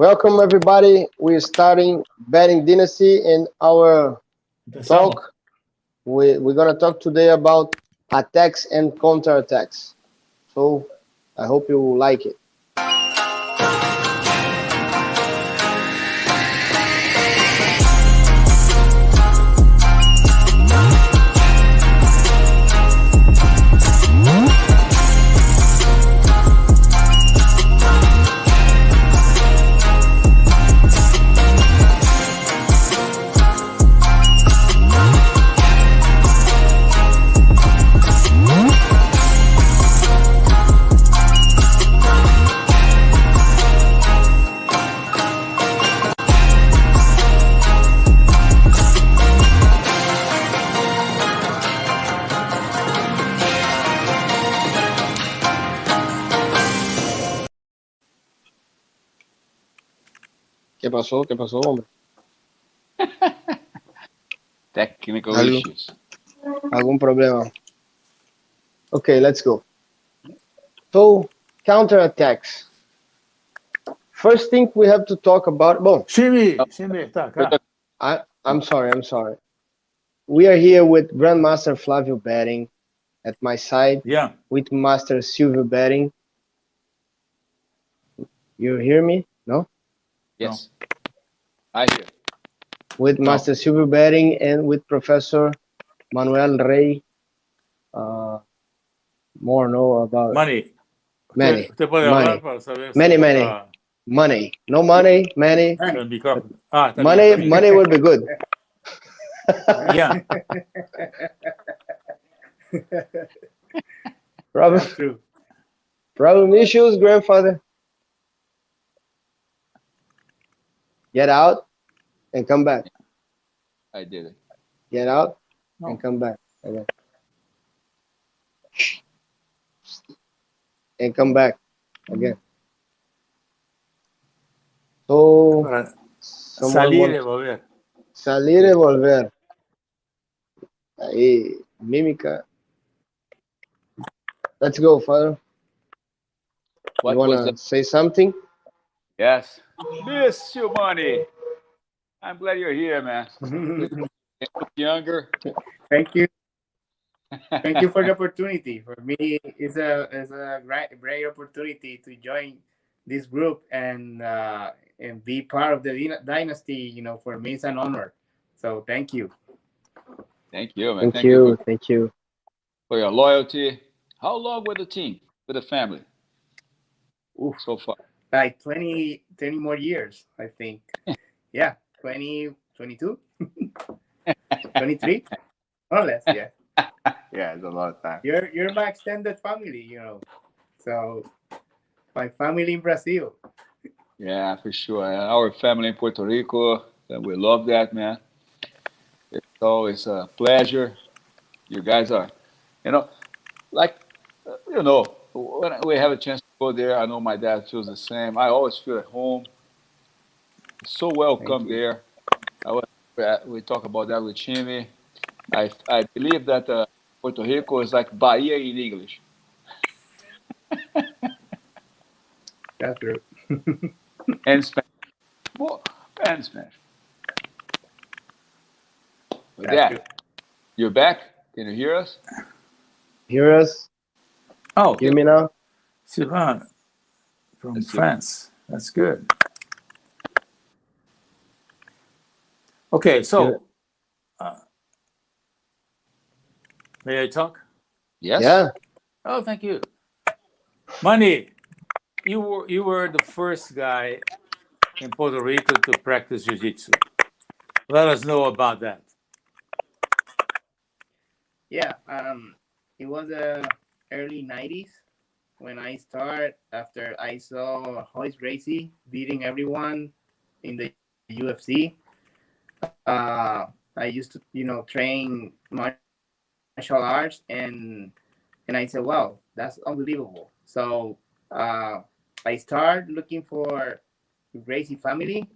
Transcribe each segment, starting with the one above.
Welcome everybody. We're starting Behring Dynasty in our Empezamos. talk. We're gonna talk today about attacks and counterattacks. So I hope you like it. ¿Qué pasó? ¿Qué pasó, hombre? Technical Algo- issues. ¿Algún problema? Okay, let's go. So counterattacks. First thing we have to talk about. Well, Jimmy está acá. I'm sorry. We are here with Grandmaster Flavio Behring at my side, Yeah. with Master Silvio Behring. You hear me? No? Yes. I hear. With Master Silvio Behring and with Professor Manuel Rey. More know about Manny. Many. Usted puede Money. hablar para saber si Many, no many. está Money. No money, many. el micrófono. Está bien, Money, está bien. money would be good. Yeah. Problem, That's true. problem issues, grandfather. Get out and come back. I did it. Get out No. and come back. Okay. And come back again. So, Para someone salir want- y volver. salir y volver. Ahí, mímica. Let's go, father. What You was wanna the say something? yes? Miss you, money. I'm glad you're here, man. You look younger. Thank you. Thank you for the opportunity. For me, it's a great opportunity to join this group and be part of the dynasty. You know, for me, it's an honor. So thank you. Thank you, man. Thank you. Thank you. for your loyalty. How long with the team, with the family? Oof. So far. Like 20 more years, I think. Yeah, 20, 22, 23, more or less. Yeah, Yeah, it's a long time. you're my extended family. You know, so my family in Brazil. Yeah, for sure. And our family in Puerto Rico, and we love that, man. It's always a pleasure. You guys are, like, when we have a chance to go there, I know my dad feels the same. I always feel at home. So welcome Thank you. there. We talk about that with Jimmy. I believe that Puerto Rico is like Bahia in English. That's true. And Spanish. Well, and Spanish. With That's that, true. you're back? Can you hear us? Hear us? Oh, Hear me now? Sylvain from That's France. That's good. Okay, so may I talk? Yes. Yeah. Oh, thank you. Manny, you were the first guy in Puerto Rico to practice jiu-jitsu. Let us know about that. Yeah, it was the early 90s when I started after I saw Hoist Gracie beating everyone in the UFC. I used to, train martial arts, and I said, wow, that's unbelievable. So I started looking for Gracie family.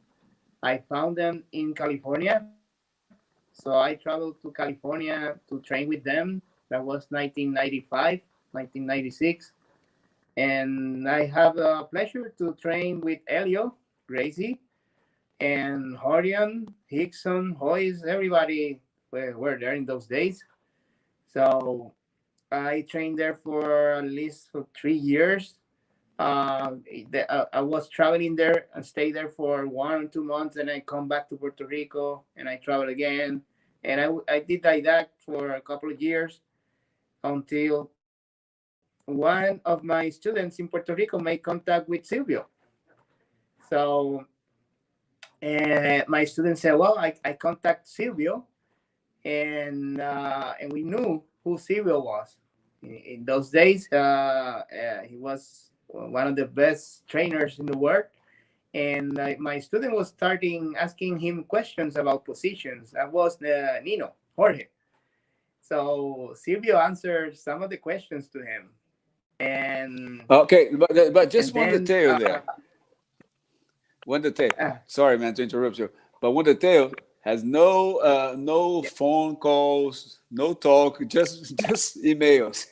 I found them in California. So I traveled to California to train with them. That was 1995, 1996. And I have the pleasure to train with Elio Gracie, and Horion, Hickson, Hoyes, everybody were there in those days. So I trained there for at least for 3 years. I was traveling there and stay there for 1 or 2 months, and I come back to Puerto Rico and I travel again. And I did like that for a couple of years until one of my students in Puerto Rico made contact with Silvio. So my student said, "Well, I contact Silvio," and we knew who Silvio was. In those days, he was one of the best trainers in the world. And my student was starting asking him questions about positions. That was Nino, Jorge. So Silvio answered some of the questions to him. And Okay, but and just one then detail there. One detail. Sorry, man, to interrupt you. But one detail has no yeah, phone calls, no talk, just emails.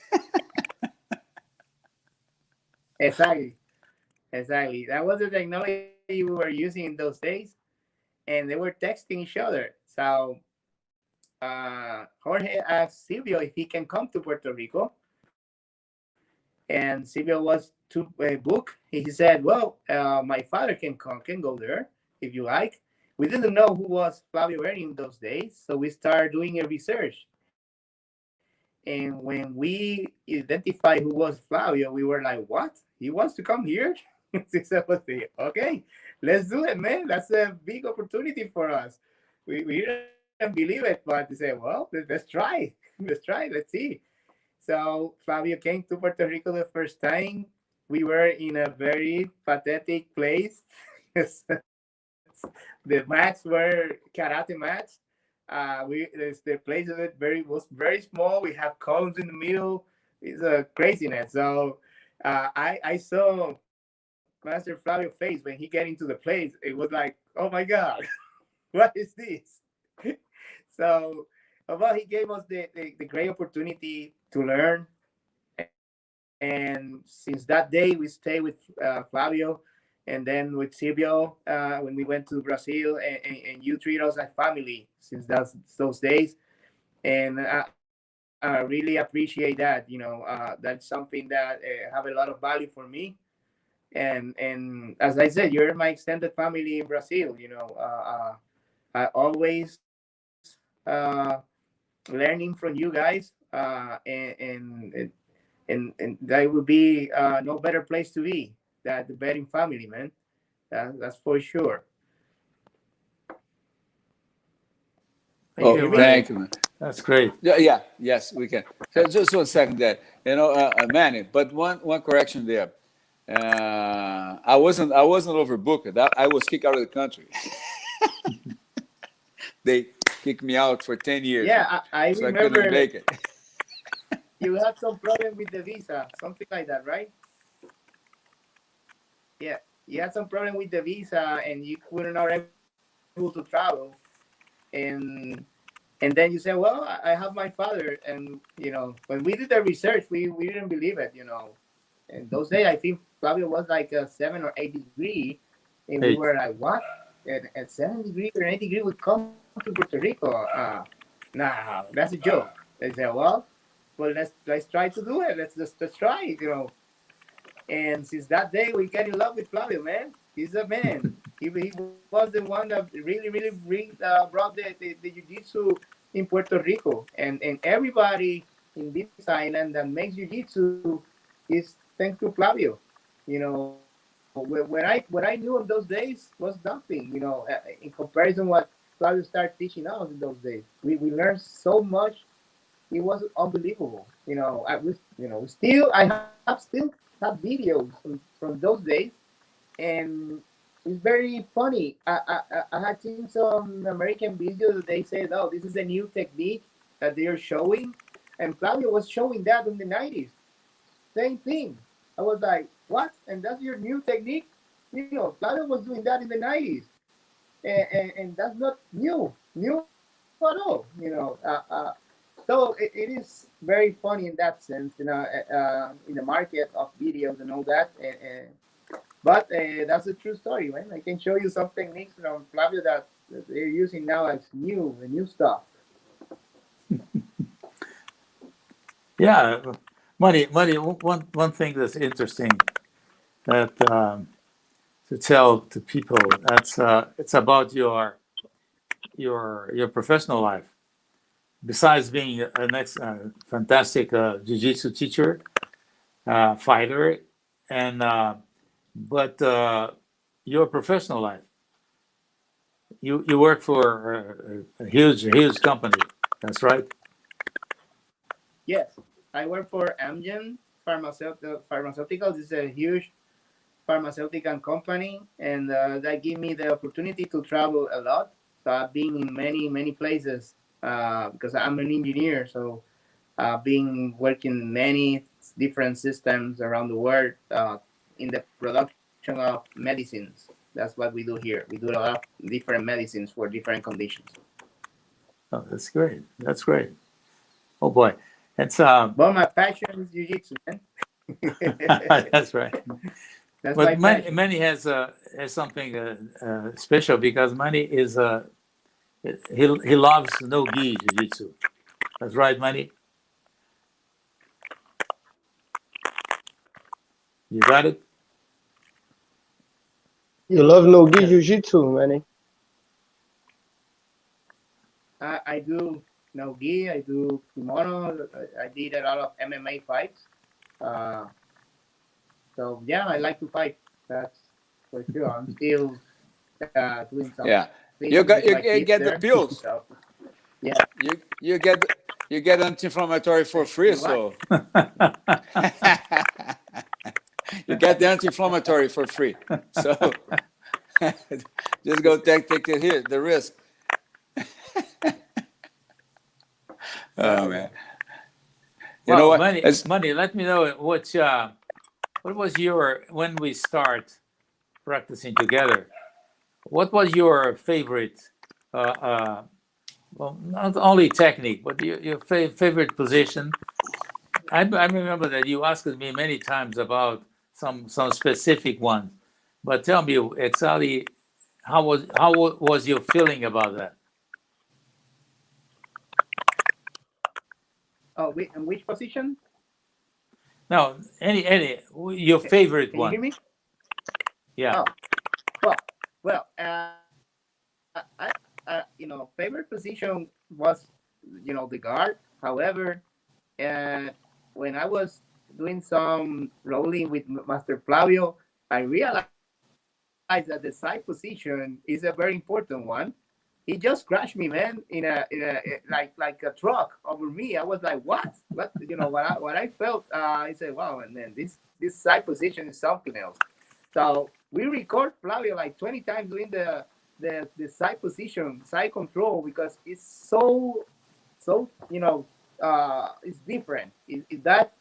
exactly, exactly. That was the technology we were using in those days, and they were texting each other. So Jorge asked Silvio if he can come to Puerto Rico, and Silvio was to book. He said, "Well, my father can go there if you like." We didn't know who was Flavio Behring in those days, so we started doing a research. And when we identified who was Flavio, we were like, "What? He wants to come here?" Okay, let's do it, man. That's a big opportunity for us. We didn't believe it, but they said, "Well, let's try. Let's try. Let's see." So Flavio came to Puerto Rico the first time. We were in a very pathetic place. The mats were karate mats. The place of it was very small. We have columns in the middle. It's a craziness. So I saw Master Flavio's face when he get into the place. It was like, oh my god, what is this? So, well, he gave us the great opportunity to learn. And since that day, we stay with Flavio, and then with Silvio when we went to Brazil, and you treat us like family since those days. And I really appreciate that. That's something that have a lot of value for me. And as I said, you're my extended family in Brazil. I always learning from you guys, and that would be no better place to be than the betting family, man. That's for sure. Can you Thank Oh, hear you, me? Manny. thank you, man. That's great. Yeah, yes, we can. So just 1 second there. Manny, but one correction there. I wasn't overbooked. I was kicked out of the country. They kicked me out for 10 years, Yeah, I so I couldn't remember make it. you had some problem with the visa, something like that, right? Yeah, you had some problem with the visa, and you were not able to travel. And and then you said, "Well, I have my father," and when we did the research, we didn't believe it. In those days, I think Flavio was like a 7 or 8 degree, and we Hey, were like, "What? At 7 degree or 8 degree would come to Puerto Rico? Nah, that's a joke." They said, "Well, let's try to do it. Let's try it." And since that day, we get in love with Flavio, man. He's a man. He was the one that really brought the jiu-jitsu in Puerto Rico. And everybody in this island that makes jiu-jitsu is thanks to Flavio. What I knew in those days was nothing, in comparison what Flavio started teaching us in those days. We learned so much. It was unbelievable. I have still have videos from those days, and it's very funny. I had seen some American videos that they said, "Oh, this is a new technique that they are showing," and Flavio was showing that in the 90s. Same thing. I was like, "What? And that's your new technique?" Flavio was doing that in the 90s, and that's not new at all. So it is very funny in that sense, in the market of videos and all that. But that's a true story, man. I can show you some techniques from Flavio that they're using now as new stuff. Yeah, money. One thing that's interesting that to tell to people, that's it's about your professional life. Besides being an fantastic jiu-jitsu teacher, fighter, and but your professional life. You work for a huge company. That's right. Yes, I work for Amgen Pharmaceuticals. Is a huge pharmaceutical company, and that give me the opportunity to travel a lot. So I've been in many places because I'm an engineer. So I've been working many different systems around the world in the production of medicines. That's what we do here. We do a lot of different medicines for different conditions. Oh, that's great. That's great. Oh boy, it's But my passion is jiu-jitsu, man. that's right. That's my But passion. Manny has something special because Manny is he loves no gi jiu-jitsu. That's right, Manny. You got it. You love no-gi Yes. jiu-jitsu, Manny. I do no gi. I do kimono. I did a lot of MMA fights. Uh, so yeah, I like to fight. That's for sure. I'm still doing some Yeah. things You with got my you kids get the there. pills. So yeah, You get anti-inflammatory for free, you what? so you get the anti-inflammatory for free. So just go take it here, the risk. Oh Oh man. yeah. You know Well, what? Manny, It's Manny, let me know what was your when we start practicing together. What was your favorite? Well, not only technique, but your favorite position. I remember that you asked me many times about some specific ones, but tell me exactly how was your feeling about that? Oh, in which position? No, any your favorite Can you hear one? me? Yeah. Oh, well, well. Favorite position was, the guard. However, uh, when I was doing some rolling with Master Flavio, I realized that the side position is a very important one. He just crashed me, man, like a truck over me. I was like, what? What I felt. I said, wow, and then this side position is something else. So we record Flavio like 20 times doing the side position, side control, because it's so it's different. Is that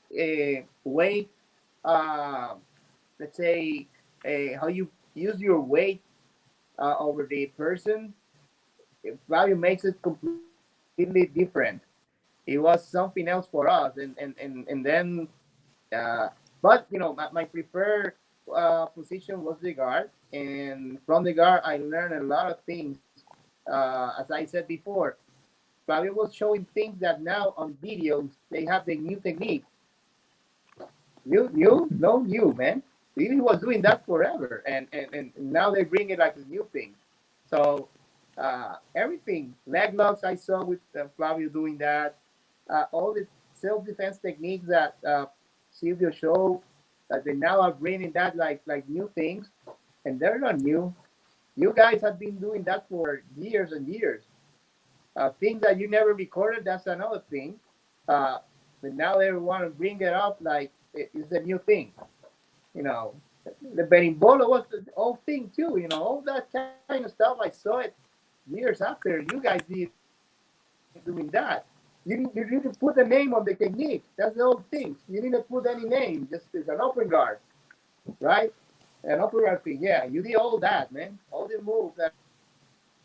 way, uh, let's say, how you use your weight over the person, Flavio makes it completely different. It was something else for us, and then but my preferred position was the guard, and from the guard I learned a lot of things. As I said before, Flavio was showing things that now on videos they have the new technique. No new, man. He was doing that forever, and now they bring it like a new thing. So everything, leg locks I saw with Flavio doing that, all the self defense techniques that Silvio showed, that they now are bringing that like new things, and they're not new. You guys have been doing that for years and years. Things that you never recorded, that's another thing. Uh, but now they want to bring it up like it's the new thing. You know, the berimbolo was the old thing too. All that kind of stuff. I saw it years after you guys did doing that. You need to put the name on the technique. That's the old thing. You didn't put any name. Just it's an open guard, right? An open guard thing. Yeah, you did all that, man. All the moves that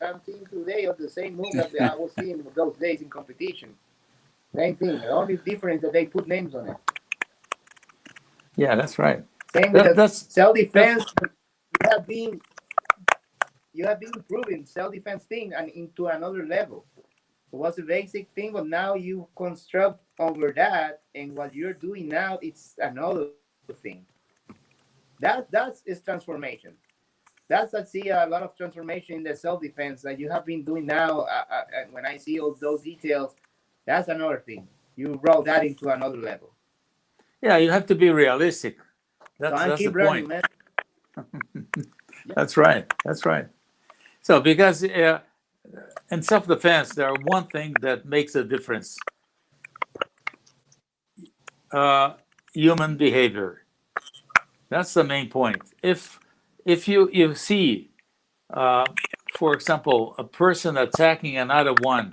I'm seeing today are the same moves that I was seeing those days in competition. Same thing. The only difference that they put names on it. Yeah, that's right. Same with the That's self-defense. You have been you have been improving self-defense thing and into another level. It was a basic thing, but now you construct over that, and what you're doing now it's another thing. That is transformation. That's I see a lot of transformation in the self-defense that you have been doing now. When I see all those details, that's another thing. You brought that into another level. yeah. You have to be realistic. So I That's the keep learning, point. man. That's right. That's right. So because in self-defense, there are one thing that makes a difference: uh, human behavior. That's the main point. If you see, uh, for example, a person attacking another one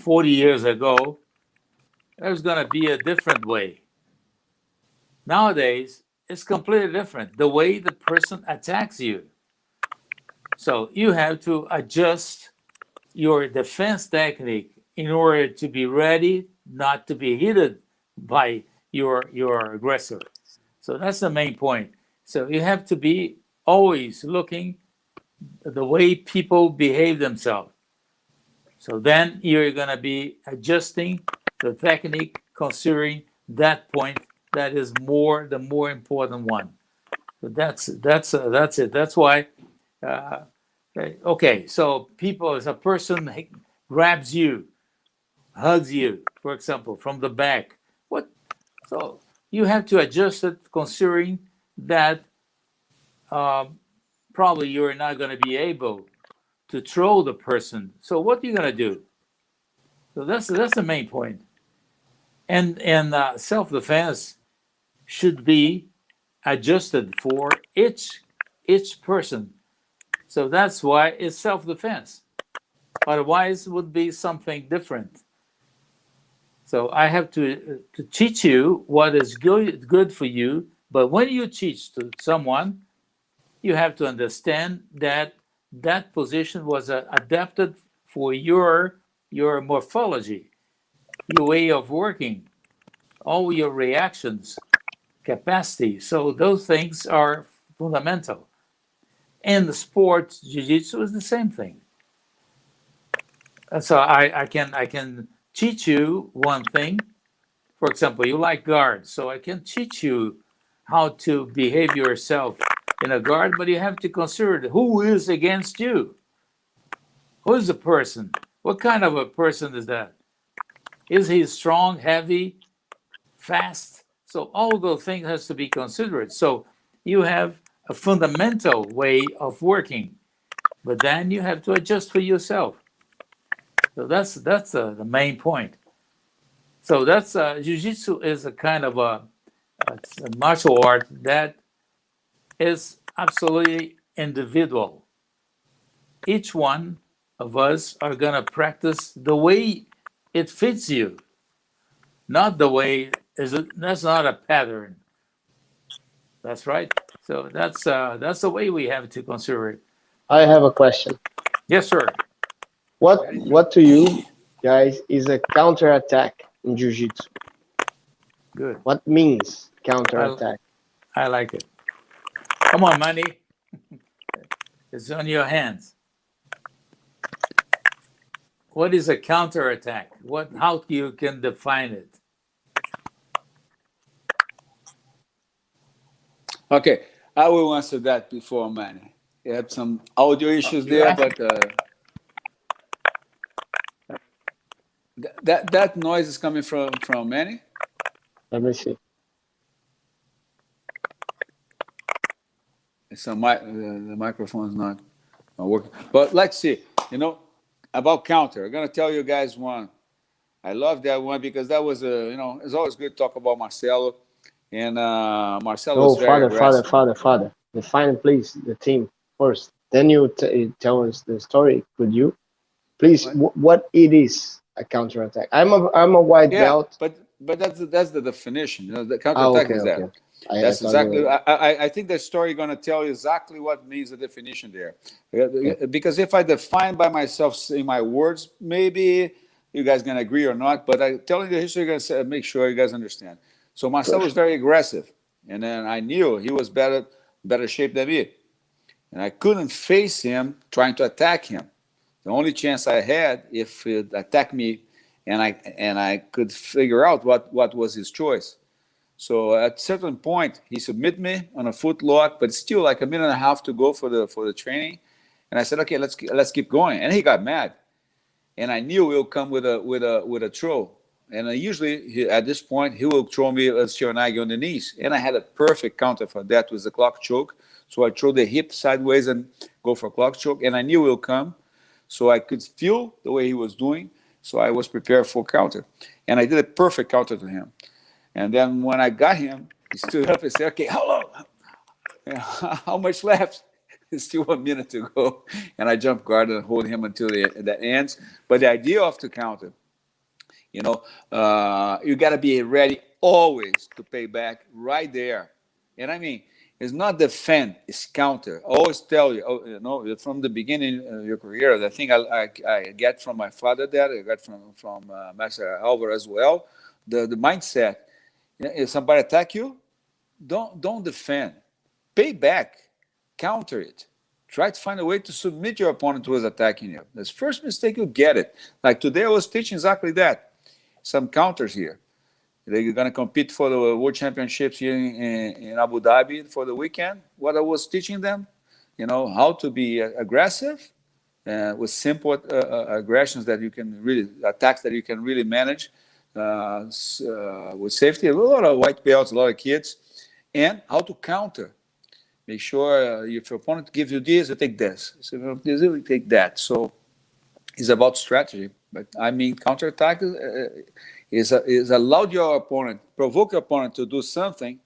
40 years ago, there's going to be a different way. Nowadays, it's completely different. The way the person attacks you. So you have to adjust your defense technique in order to be ready not to be hit by your aggressor. So that's the main point. So you have to be always looking at the way people behave themselves. So then you're going to be adjusting the technique considering that point that is the more important one. So that's it. That's why. Uh, okay, so people, as a person grabs you, hugs you, for example, from the back. What? So you have to adjust it considering that probably you're not going to be able to throw the person. So what are you going to do? So that's the main point. And self defense should be adjusted for each person. So that's why it's self defense. Otherwise, it would be something different. So I have to teach you what is good for you. But when you teach to someone, you have to understand that that position was adapted for your morphology, your way of working, all your reactions, capacity. So those things are fundamental. And the sport, jiu-jitsu is the same thing. So I can teach you one thing. For example, you like guards, so I can teach you how to behave yourself in a guard, but you have to consider who is against you. Who is the person? What kind of a person is that? Is he strong, heavy, fast? So all those things has to be considered. So you have a fundamental way of working, but then you have to adjust for yourself. So that's the main point. So that's jiu-jitsu is a kind of it's a martial art that is absolutely individual. Each one of us are gonna practice the way it fits you, not the way is it. That's not a pattern. That's right. So that's the way we have to consider it. I have a question. Yes, sir. What to you guys is a counterattack in jiu-jitsu? Good. What means I counterattack? I like it. Come on, Manny. It's on your hands. What is a counterattack? How you can define it? Okay, I will answer that before Manny. You had some audio issues there, but that noise is coming from Manny. Let me see. It's the microphone's not working. But let's see. About counter. I'm gonna tell you guys one. I love that one because that was it's always good to talk about Marcelo, and Marcelo No, was very aggressive. father. Define, please, the team first. Then you tell us the story. Could you, please, what it is a counterattack? I'm a white belt. But that's the definition. The counterattack Okay, is okay. that. That's exactly. I think the story is going to tell you exactly what means the definition there. Because if I define by myself in my words, maybe you guys going to agree or not. But I telling the history, going to make sure you guys understand. So Marcelo was very aggressive. and then I knew he was better shape than me, and I couldn't face him trying to attack him. The only chance I had if he attacked me, and I could figure out what was his choice. So at a certain point, he submitted me on a foot lock, but still like a minute and a half to go for the training. And I said, okay, let's keep going. And he got mad, and I knew he'll come with a throw. And usually at this point, he will throw me a Shionagi on the knees. And I had a perfect counter for that with the clock choke. So I throw the hip sideways and go for a clock choke. And I knew he'll come. So I could feel the way he was doing. So I was prepared for counter. And I did a perfect counter to him. And then when I got him, he stood up and said, okay, hello. How much left? It's still 1 minute to go. And I jump guard and hold him until that ends. But the idea of the counter, you got to be ready always to pay back right there. And I mean, it's not defend, it's counter. I always tell you, from the beginning of your career, the thing I get from my father that I got from Master Alvar as well, the mindset. If somebody attack you, don't defend. Pay back. Counter it. Try to find a way to submit your opponent who is attacking you. This first mistake, you get it. Like today, I was teaching exactly that. Some counters here. They're going to compete for the World Championships here in Abu Dhabi for the weekend. What I was teaching them, how to be aggressive with simple aggressions that you can really, attacks that you can really manage with safety. A lot of white belts, a lot of kids. And how to counter. Make sure if your opponent gives you this, you take this. So if you take that. So it's about strategy. But I mean, counterattack is allow your opponent, provoke your opponent to do something,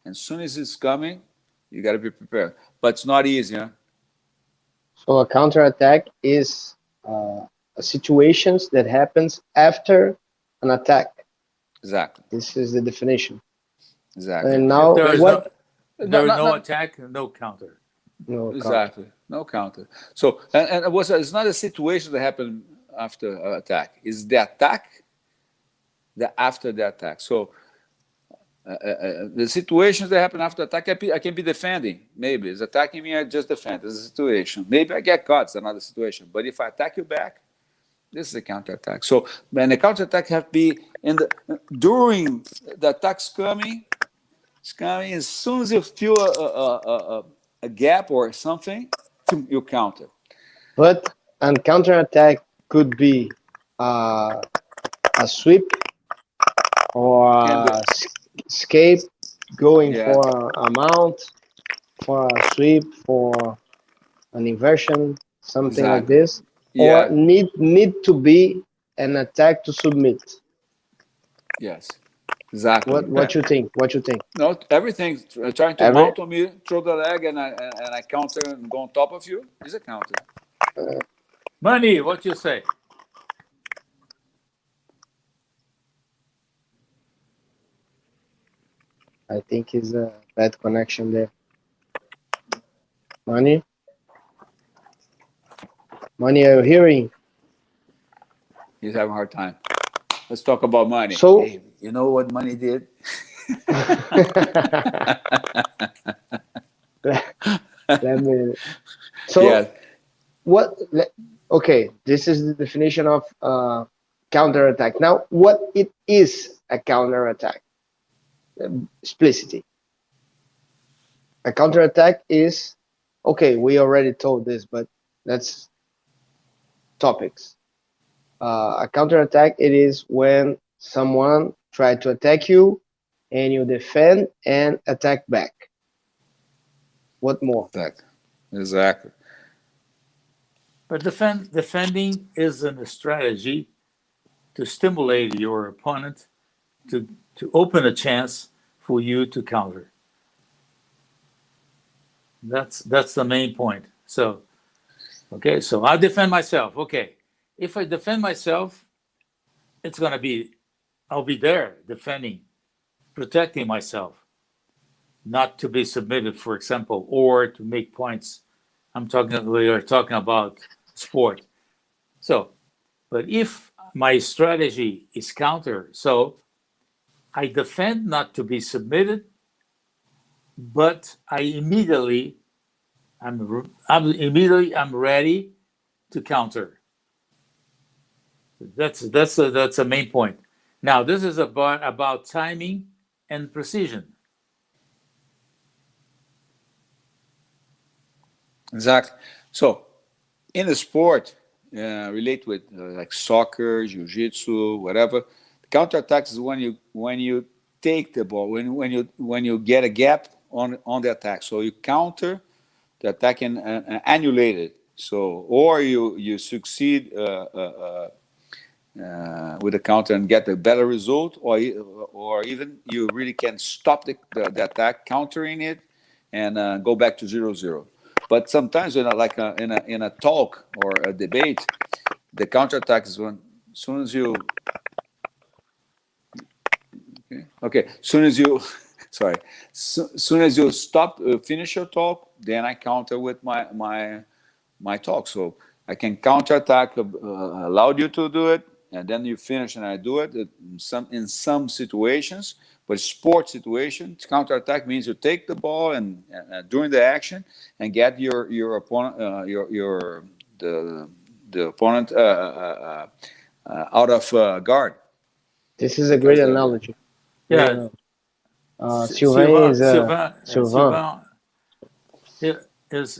and as soon as it's coming, you got to be prepared. But it's not easy, huh? So a counterattack is a situations that happens after an attack. Exactly. This is the definition. Exactly. And now There is what? no attack, no counter. No, Exactly. No counter. So and it's not a situation that happened after an attack. It's the attack after the attack. So the situations that happen after attack, I can be defending. Maybe it's attacking me, I just defend. It's a situation. Maybe I get caught. It's another situation. But if I attack you back, this is a counterattack. So when the counterattack have to be during the attack's coming. It's coming. As soon as you feel a gap or something, you counter. But a counterattack could be a sweep or a escape, going for a mount, for a sweep, for an inversion, something like this, or need to be an attack to submit. Yes, exactly. What you think? What you think? No, everything trying to mount on me, throw the leg, and I counter and go on top of you is a counter. Money, what you say? I think it's a bad connection there. Money, are you hearing? He's having a hard time. Let's talk about money. So, hey, you know what money did? Let me. So, yeah. What? Okay, this is the definition of counterattack. Now, what it is a counterattack? Explicitly. A counterattack is, okay, we already told this, but that's topics. A counterattack, it is when someone tried to attack you and you defend and attack back. What more? Exactly. But defending isn't a strategy to stimulate your opponent to open a chance for you to counter. That's the main point. So, okay, so I'll defend myself. Okay, if I defend myself, I'll be there defending, protecting myself, not to be submitted, for example, or to make points. We are talking about sport. So, but if my strategy is counter, so I defend not to be submitted, but I'm ready to counter. That's a main point. Now this is about timing and precision. Exactly. So in the sport, relate with like soccer, jiu-jitsu, whatever. The counterattack is when you take the ball, when you get a gap on the attack. So you counter the attack and annulate it. So or you succeed with a counter and get a better result, or even you really can stop the attack, countering it, and go back to 0-0. But sometimes in a talk or a debate, the counterattack is when soon as you soon as you sorry, soon as you stop finish your talk, then I counter with my talk. So I can counterattack, allowed you to do it, and then you finish and I do it. In some situations, but sports situations, counterattack means you take the ball and during the action and get your opponent the opponent out of guard. This is a great analogy. Yeah, Sylvain is Sylvain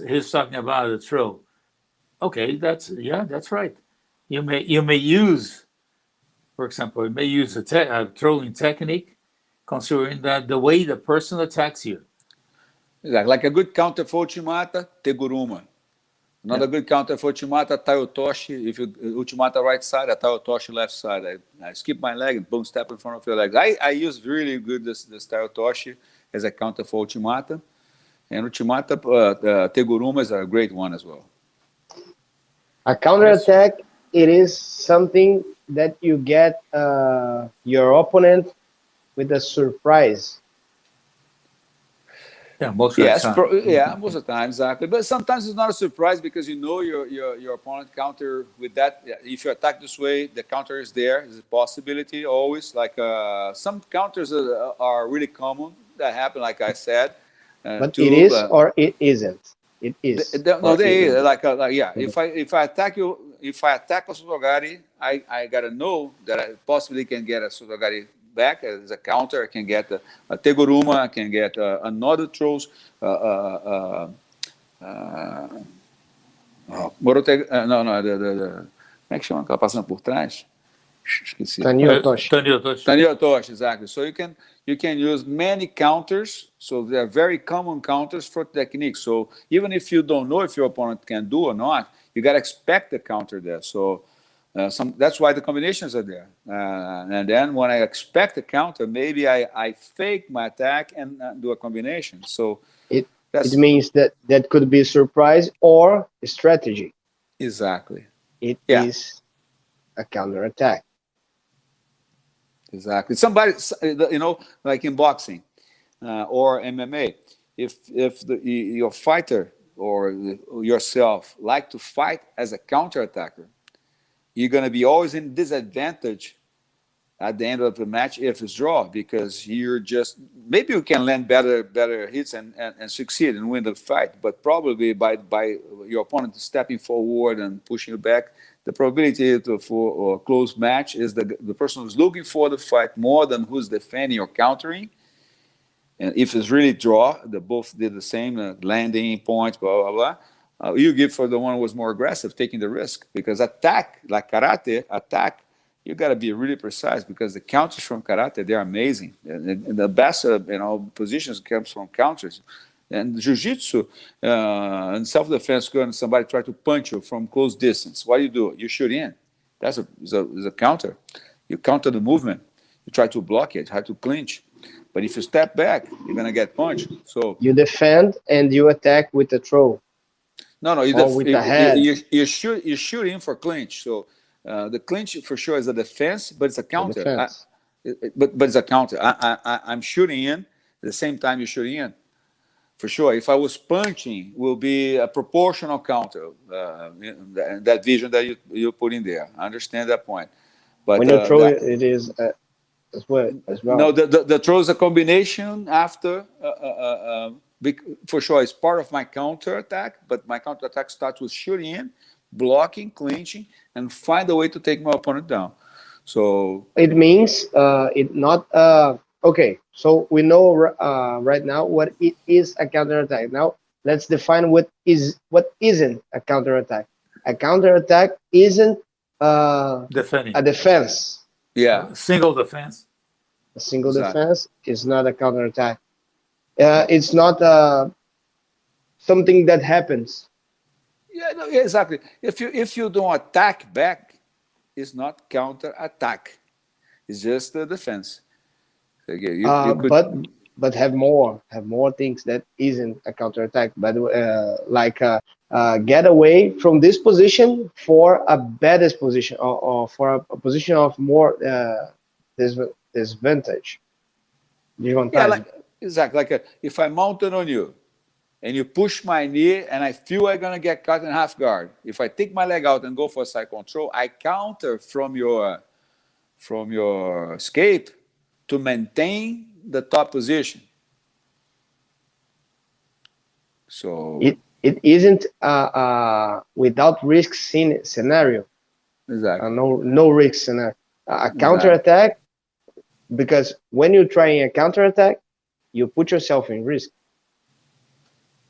he's talking about a throw. Okay, that's right. You may use, for example, you may use a throwing technique, considering that the way the person attacks you. Like a good counter for Uchimata, Teguruma. Another good counter for Uchimata, Tayotoshi. If you Uchimata right side, I Tayotoshi left side. I skip my leg and boom, step in front of your legs. I use really good this Tayotoshi as a counter for Uchimata. And Uchimata, Teguruma is a great one as well. A counterattack, it is something that you get your opponent with a surprise. Yeah, most of the time. Most of the time, exactly. But sometimes it's not a surprise because you know your opponent counter with that. If you attack this way, the counter is there. There's a possibility always. Like some counters are really common that happen, like I said. But it is or it isn't. It is. No, they like yeah. If I attack you, if I attack a Sotogari, I gotta know that I possibly can get a Sotogari back as a counter. I can get a Teguruma. I can get another throws. Como é que chama? Aquela passando por trás? Esqueci. Taniotoshi, exactly. So you can use many counters. So they are very common counters for technique. So even if you don't know if your opponent can do or not, you got to expect the counter there. So that's why the combinations are there. And then when I expect a counter, maybe I fake my attack and do a combination. So it means that could be a surprise or a strategy. Exactly. It is a counterattack. Exactly. Somebody, like in boxing or MMA, if your fighter or yourself like to fight as a counterattacker, you're going to be always in disadvantage at the end of the match if it's draw, because maybe you can land better hits and succeed and win the fight, but probably by your opponent stepping forward and pushing you back, the probability for a close match is the person who's looking for the fight more than who's defending or countering. And if it's really draw, they both did the same, landing points, blah, blah, blah. You give for the one who was more aggressive, taking the risk. Because attack, like karate, you got to be really precise, because the counters from karate, they're amazing. And the best positions comes from counters. And jiu-jitsu and self-defense, when somebody try to punch you from close distance, what do? You shoot in. That's a counter. You counter the movement. You try to block it, try to clinch. But if you step back, you're going to get punched. So you defend and you attack with a throw. No, you shoot in for clinch. So the clinch for sure is a defense, but it's a counter. But it's a counter. I'm shooting in at the same time you're shooting in. For sure, if I was punching, will be a proportional counter. That vision that you put in there, I understand that point. But when you throw it is as well. No, the throw is a combination after. For sure, it's part of my counter attack, but my counter attack starts with shooting in, blocking, clinching, and find a way to take my opponent down. So it means it not okay. So we know right now what it is a counterattack. Now let's define what isn't a counterattack. A counterattack isn't Defending. a defense. yeah, Single defense. A single exactly. defense is not a counterattack. It's not something that happens. Yeah, no, yeah, exactly. If you don't attack back, it's not counter attack. It's just a defense. Again, you could, But have more things that isn't a counterattack. But like get away from this position for a better position, or for a position of more disadvantage. yeah, like exactly. Like if I mounted on you, and you push my knee, and I feel I'm gonna get caught in half guard. If I take my leg out and go for a side control, I counter from your escape to maintain the top position. So it isn't without risk scenario. exactly. No risk scenario. A counterattack, because when you're trying a counterattack, you put yourself in risk.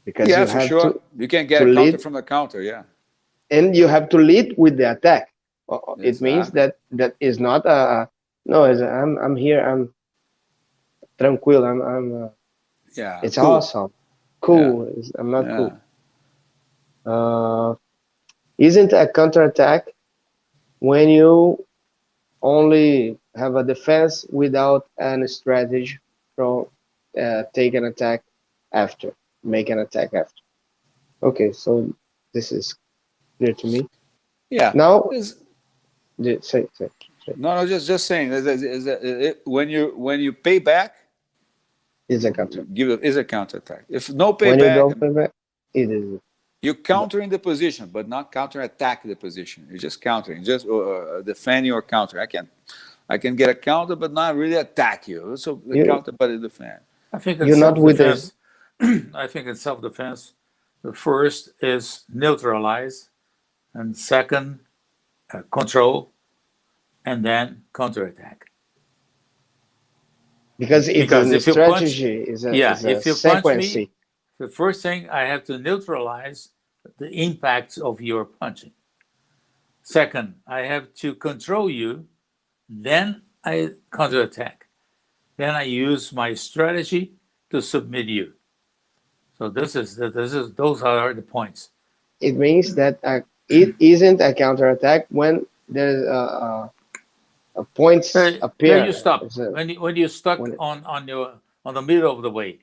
Because Yeah, you for have sure. to, You can get a counter from a counter, yeah. and you have to lead with the attack. It Exactly. means that is not no. I'm here. I'm tranquilo. I'm Yeah, it's cool. awesome. Cool. Yeah. I'm not Yeah. cool. Isn't a counterattack when you only have a defense without any strategy from take an attack after, make an attack after. Okay, so this is clear to me. Yeah. Now, say. No, just saying. When you pay back, Is a counter. is a counterattack. If no When you payback, don't pay back, it is. you're countering the position, but not counterattack the position. You're just countering, just defending or counter. I can get a counter, but not really attack you. So the counter, but defend. I think You're it's not with self-defense. I think in self-defense, the first is neutralize, and second, control, and then counterattack. Because it's a strategy. Is a if you sequence. punch me, the first thing I have to neutralize the impacts of your punching. Second, I have to control you, then I counterattack. Then I use my strategy to submit you. So those are the points. It means that it isn't a counterattack when there's points appear. Then you stop. When you're stuck on the middle of the way.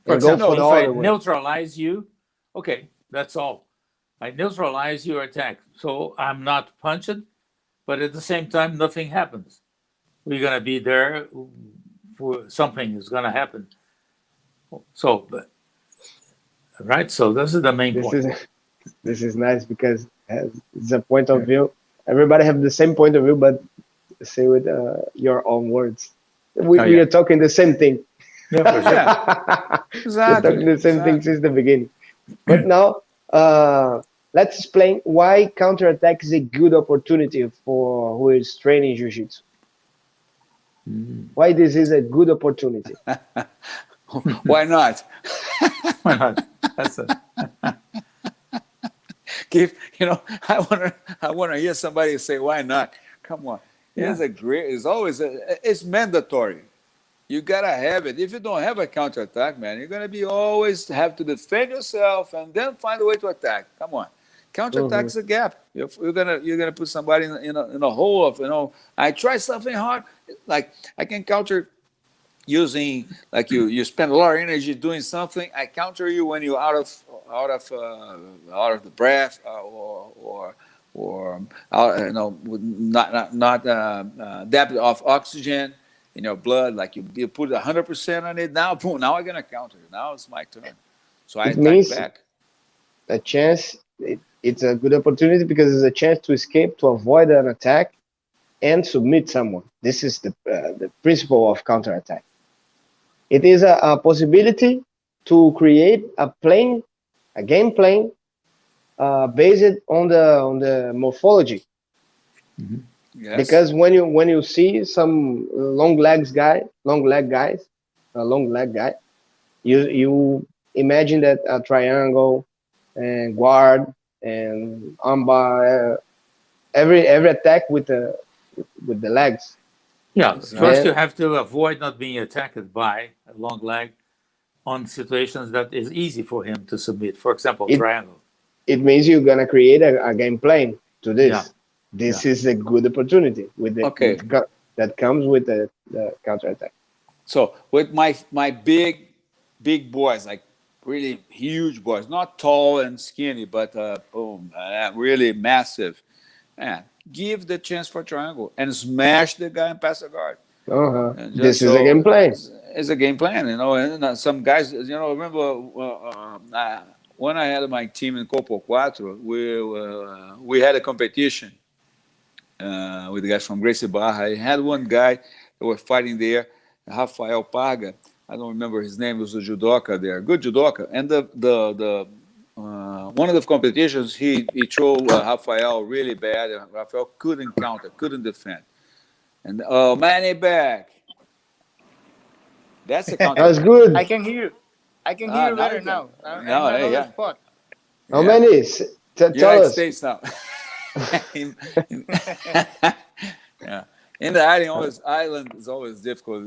For example, if I neutralize you, okay, that's all. I neutralize your attack. So I'm not punched, but at the same time, nothing happens. We're going to be there for something is going to happen. So, right? So this is the main point. This is nice because it's a point of view. Everybody have the same point of view, but say with your own words. We are talking the same thing. Yeah, for sure. Exactly. We're talking the same thing since the beginning. But now, let's explain why counterattack is a good opportunity for who is training jiu-jitsu. Why this is a good opportunity? Why not? Why not? That's it. I wanna hear somebody say why not. Come on. It's mandatory. You gotta have it. If you don't have a counterattack, man, you're gonna be always have to defend yourself and then find a way to attack. Come on. Counterattack is a gap. You're gonna put somebody in a hole of I try something hard. Like I can counter using like you spend a lot of energy doing something. I counter you when you're out of the breath or not depth of oxygen in your blood. Like you put 100% on it. Now, boom! Now I'm gonna counter. Now it's my turn. So I attack back. A chance. It's a good opportunity because it's a chance to escape, to avoid an attack, and submit someone. This is the principle of counterattack. It is a possibility to create a game plane based on the morphology. Mm-hmm. Yes. Because when you see some long leg guy, you imagine that a triangle and guard and armbar, every attack with the legs. Yeah, first And you have to avoid not being attacked by a long leg on situations that is easy for him to submit. For example, triangle. It means you're gonna create a game plan to this. Yeah. This is a good opportunity that comes with the counterattack. So with my big boys, like really huge boys, not tall and skinny, but really massive. Man, give the chance for triangle and smash the guy and pass the guard. This is a game plan. It's a game plan, you know. And some guys, you know, remember when I had my team in Copo Quatro, we had a competition with the guys from Gracie Barra. I had one guy that was fighting there, Rafael Parga. I don't remember his name. He was a judoka there, good judoka. And the one of the competitions, he threw Rafael really bad. And Rafael couldn't counter, couldn't defend. And Manny back. That's a counter. That's good. I can hear you. I can hear you better now. Yeah. Spot. How many? Tell United us. States now. Yeah. In the island is always difficult.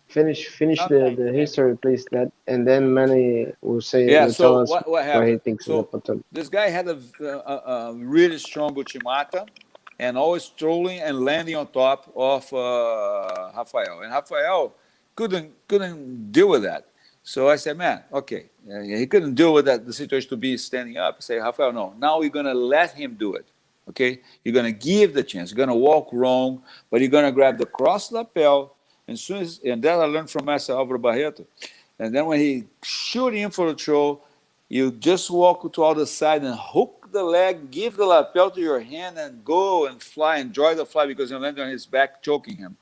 Finish the history, please. And then Manny will say. Yeah. Will So tell us what happened? he thinks So of the opportunity. this guy had a really strong uchimata, and always trolling and landing on top of Rafael. And Rafael couldn't deal with that. So I said, man, okay, he couldn't deal with that, the situation to be standing up. I say, Rafael, no, now we're going to let him do it, okay? You're going to give the chance. You're going to walk wrong, but you're going to grab the cross lapel, and that I learned from Master Álvaro Barreto. And then when he shoot in for the throw, you just walk to the other side and hook the leg, give the lapel to your hand, and go and fly, enjoy the fly, because you land on his back, choking him.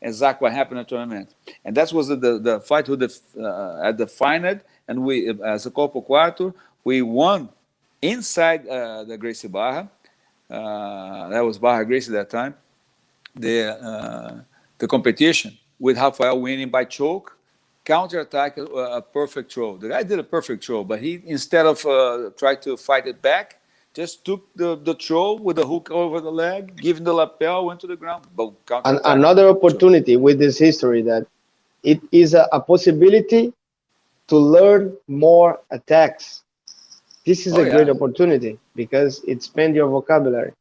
Exactly what happened in the tournament. And that was the fight at the final, and we, as a Copo Quatro, we won inside the Gracie Barra. That was Barra Gracie at that time. The competition with Rafael winning by choke, counter-attack, a perfect throw. The guy did a perfect throw, but he, instead of trying to fight it back, just took the throw with the hook over the leg, giving the lapel, went to the ground. Boom, another opportunity with this history, that it is a possibility to learn more attacks. This is a great opportunity because it expands your vocabulary.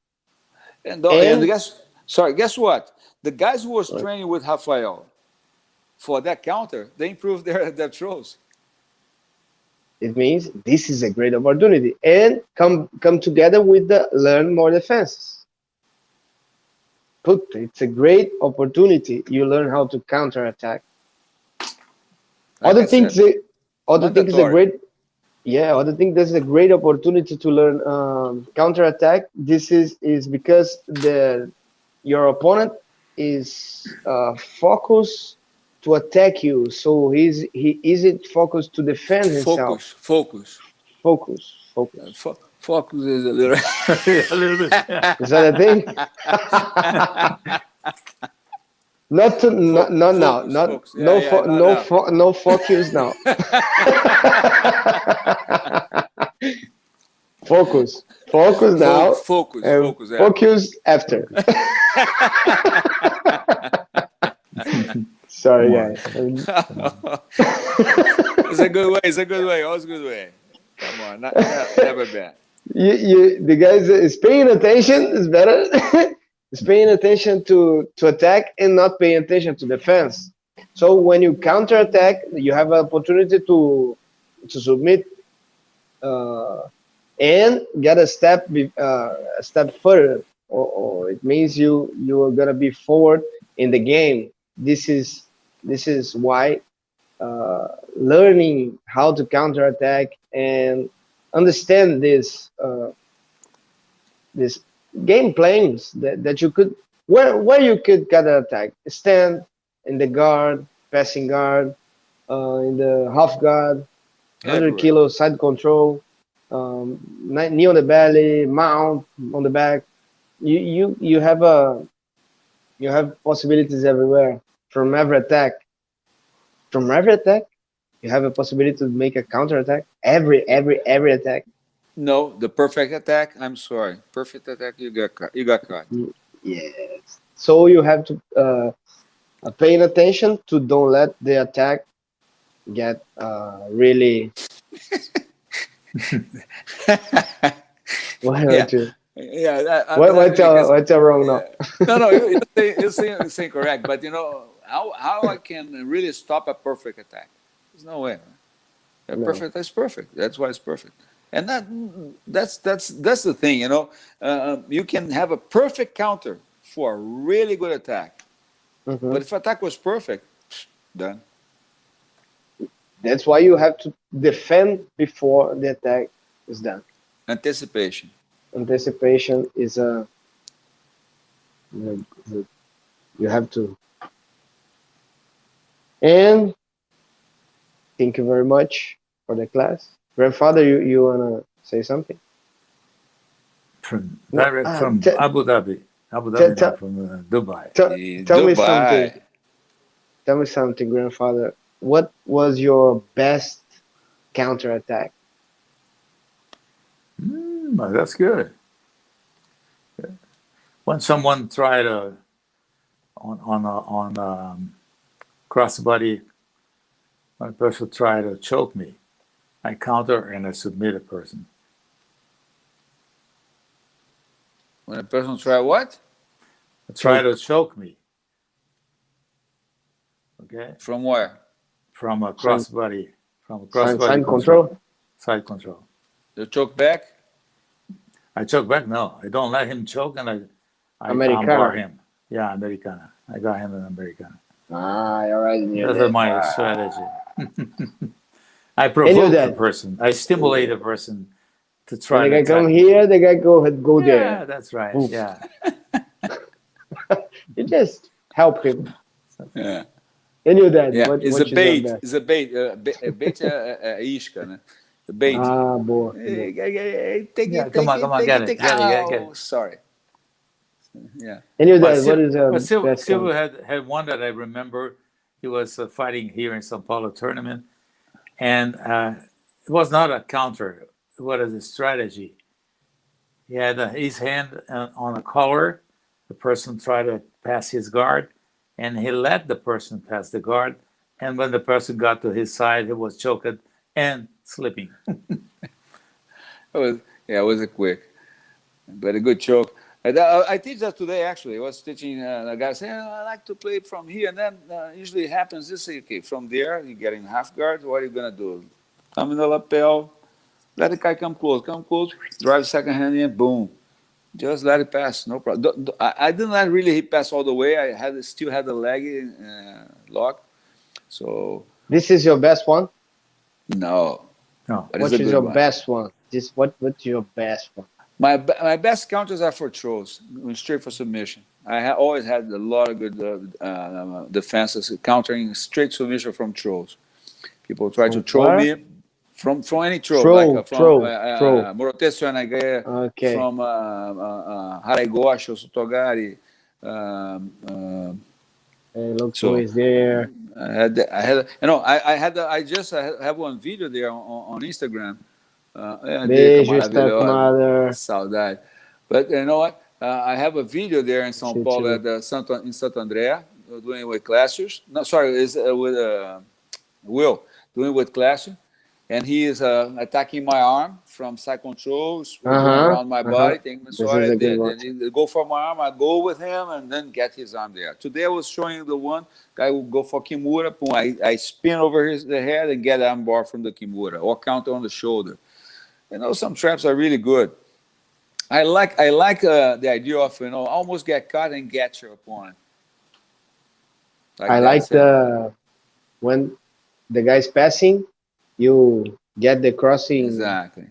And guess what? The guys who was training with Rafael for that counter, they improved their throws. It means this is a great opportunity, and come together with the learn more defenses. It's a great opportunity. You learn how to counterattack. Other things that's a great opportunity to learn counterattack. This is because your opponent is focused to attack you, so he isn't focused to defend himself. Focus is a little a little bit. Yeah. Is that a thing? No focus now. Focus now. Focus after. Sorry, guys. It's a good way. Always a good way. Come on, never bad. The guys is paying attention is better. Is paying attention to attack and not paying attention to defense. So when you counter attack, you have an opportunity to submit and get a step further, or it means you are gonna be forward in the game. This is why learning how to counter attack and understand this game plans that you could where you could counter attack? Stand in the guard, passing guard, in the half guard, 100 Everywhere. kilo side control, knee on the belly, mount on the back. You have you have possibilities everywhere from every attack. From every attack, you have a possibility to make a counter attack. Every attack. No, the perfect attack. I'm sorry. Perfect attack. You got caught. You got caught. Yes. So you have to paying attention to don't let the attack get really. Why Yeah. don't you? Yeah. What's wrong now? No, no. You're saying correct. But you know how I can really stop a perfect attack? There's no way. No. Perfect is perfect. That's why it's perfect. And that's the thing. You know, you can have a perfect counter for a really good attack. Mhm. But if attack was perfect, done. That's why you have to defend before the attack is done. Anticipation. Anticipation is you have to. And thank you very much for the class. Grandfather, you wanna say something? From No, direct from te- Abu Dhabi. Abu te- Dhabi, te- not from Dubai. Tell me something. Dubai. Tell me something, grandfather. What was your best counter attack? That's good. When someone tried on crossbody, when a person tried to choke me, I counter and I submit a person. When a person try what? Try to choke me. Okay, From where? from a Sign, crossbody, control. control. Side control. You choke back? I choke back. No, I don't let him choke, and I Americana. armbar him. Yeah, Americana. I got him in Americana. I already knew That's that. my strategy. I provoke the person. I stimulate the person to try When to the guy come attack me. here, the guy go Yeah, there. that's right. Oof. Yeah. You just help him. Yeah. You knew that. Yeah. What, It's what a is your bait. best? It's a bait. Bait é isca, né? The bait. Ah, boa. Take Yeah, it, come take on, it, come on, take get it, it, take it. get it. Oh, sorry. Yeah. You knew But that. What is your best Silva counter? had one that I remember. He was fighting here in São Paulo tournament, and it was not a counter. It was a strategy. He had his hand on a collar. The person tried to pass his guard, and he let the person pass the guard. And when the person got to his side, he was choked and slipping. It was a quick, but a good choke. I teach that today, actually. I was teaching a guy saying, I like to play from here. And then usually it happens this, okay, from there, you get in half guard. What are you going to do? Come in the lapel, let the guy come close, drive second hand in, boom. Just let it pass, no problem. I didn't let really hit pass all the way. I still had the leg lock. So, This is your best one? no. No. But What it's a is good your one. best one? What's your best one? My best counters are for throws, straight for submission. I always had a lot of good defenses countering straight submission from throws. People try to throw Where? me from any throw, like from Throw. Morote Suanageia, Okay. from Haraigosho, Sotogari. Look So who is there. I just have one video there on Instagram. Dica Beijo, maravilhosa, stepmother. saudade. But you know what? I have a video there in São Paulo at in Santo André, doing with classes. No, sorry, is with Will doing with classes, and he is attacking my arm from side controls, going around my body, taking me. So I did. And he go for my arm, I go with him, and then get his arm there. Today I was showing the one guy who go for Kimura. Boom, I spin over the head and get arm bar from the Kimura, or counter on the shoulder. You know, some traps are really good. I like the idea of, you know, almost get caught and get your opponent. I like when the guy's passing, you get the crossing. Exactly.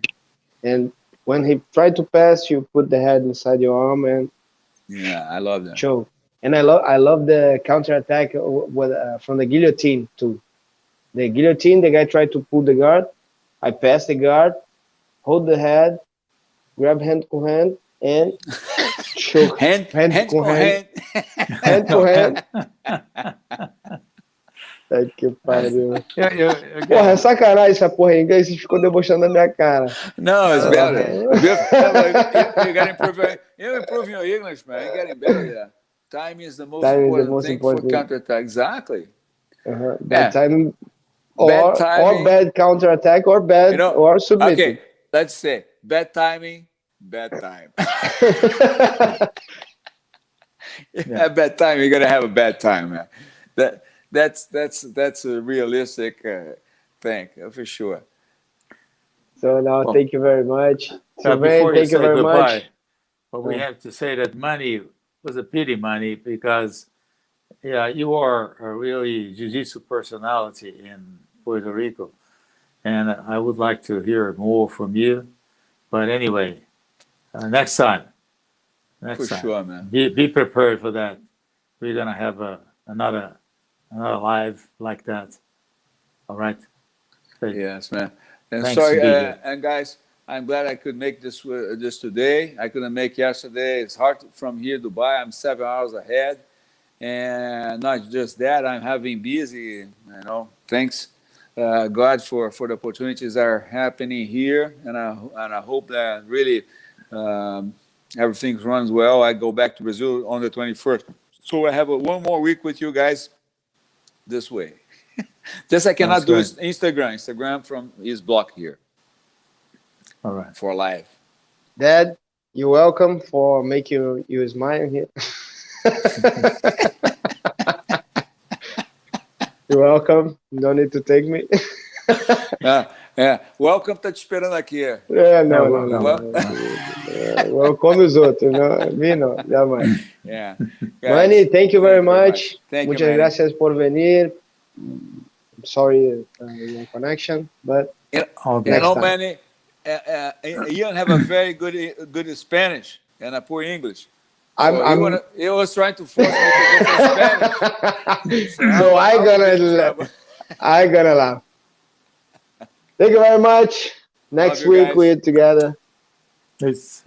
And when he tried to pass, you put the head inside your arm and Yeah, I love that. Show. And I love the counterattack from the guillotine too. The guillotine, the guy tried to pull the guard. I pass the guard, hold the head, grab hand com hand, and choke. Hand Hand com com hand, hand. hand com hand. Ai, que pariu. Porra, é sacanagem essa porra em inglês. Você ficou debochando da minha cara. No, it's better. Uh, You got improve. You improve your English, man. You're getting better. Yeah. Timing is the most Timing is the important most thing important for thing. counterattack. Exactly. Bad Yeah. timing, Bad or timing. bad counterattack, or bad You know. or submitting. Okay. Let's say bad timing, bad time. Yeah. Bad time. You're gonna have a bad time, man. That's a realistic thing for sure. So now, Well, thank you very much. Sylvain, before you thank you say very goodbye, much. but we have to say that money was a pity money because, yeah, you are a really jiu-jitsu personality in Puerto Rico, and I would like to hear more from you. But anyway, next time, For sure, man. be prepared for that. We're gonna have another live like that. All right. Great. Yes, man. And Thanks sorry, to be here. and guys, I'm glad I could make this today. I couldn't make yesterday. It's hard from here to Dubai. I'm 7 hours ahead, and not just that, I'm having busy. Thanks God for the opportunities that are happening here, and I hope that really everything runs well. I go back to Brazil on the 21st, so I have one more week with you guys this way. Just I cannot do Instagram. Instagram from his block here. All right. For live. Dad, you're welcome for making you smile here. You're welcome. You don't need to take me. Welcome, tá te esperando aqui. Não. Welcome os outros, não? Me não, jamais. Yeah. Manny, thank you very much. Muchas gracias por venir. Sorry your connection, but next time. Manny, Ian have a very good Spanish and a poor English. He was trying to force me to go for Spanish. So I gonna laugh. Thank you very much. Next week we're together. It's